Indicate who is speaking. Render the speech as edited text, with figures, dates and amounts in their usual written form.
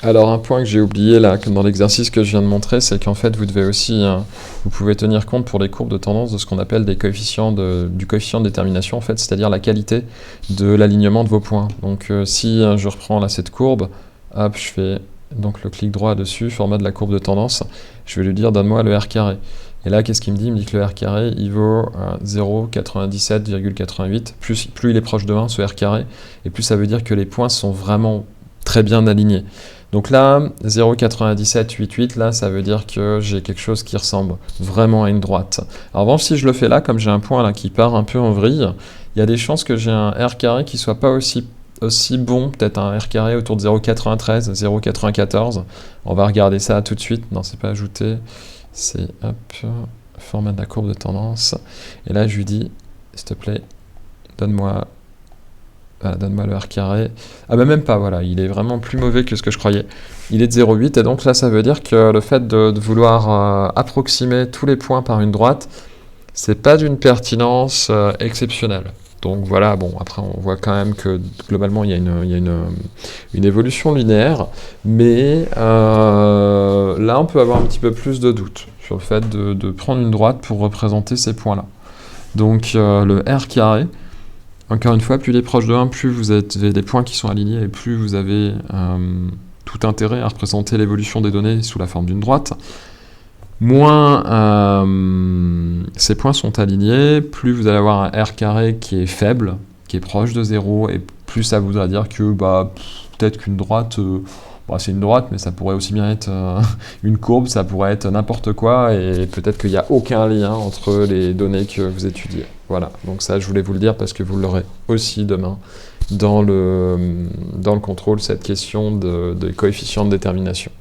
Speaker 1: Alors un point que j'ai oublié là, comme dans l'exercice que je viens de montrer, c'est qu'en fait vous devez aussi, vous pouvez tenir compte pour les courbes de tendance de ce qu'on appelle du coefficient de détermination en fait, c'est-à-dire la qualité de l'alignement de vos points. Donc si je reprends là cette courbe, hop, je fais donc le clic droit dessus, format de la courbe de tendance, je vais lui dire donne-moi le R carré. Et là, qu'est-ce qu'il me dit? Il me dit que le R carré, il vaut 0,97,88. Plus il est proche de 1, ce R carré, et plus ça veut dire que les points sont vraiment très bien alignés. Donc là, 0,9788, là, ça veut dire que j'ai quelque chose qui ressemble vraiment à une droite. En revanche, si je le fais là, comme j'ai un point là qui part un peu en vrille, il y a des chances que j'ai un R carré qui soit pas aussi bon, peut-être un R carré autour de 0,93, 0,94. On va regarder ça tout de suite. Non, c'est pas ajouté. C'est, hop, format de la courbe de tendance. Et là, je lui dis, s'il te plaît, donne-moi le R carré. Ah bah même pas, voilà, il est vraiment plus mauvais que ce que je croyais. Il est de 0,8, et donc là, ça veut dire que le fait de vouloir approximer tous les points par une droite, c'est pas d'une pertinence exceptionnelle. Donc voilà, bon, après on voit quand même que globalement il y a une évolution linéaire, mais là on peut avoir un petit peu plus de doute sur le fait de prendre une droite pour représenter ces points-là. Donc le R carré, encore une fois, plus il est proche de 1, plus vous avez des points qui sont alignés et plus vous avez tout intérêt à représenter l'évolution des données sous la forme d'une droite. Moins ces points sont alignés, plus vous allez avoir un R carré qui est faible, qui est proche de 0, et plus ça voudra dire que peut-être qu'une droite, c'est une droite, mais ça pourrait aussi bien être une courbe, ça pourrait être n'importe quoi, et peut-être qu'il n'y a aucun lien entre les données que vous étudiez. Voilà, donc ça je voulais vous le dire parce que vous l'aurez aussi demain dans le contrôle, cette question de coefficient de détermination.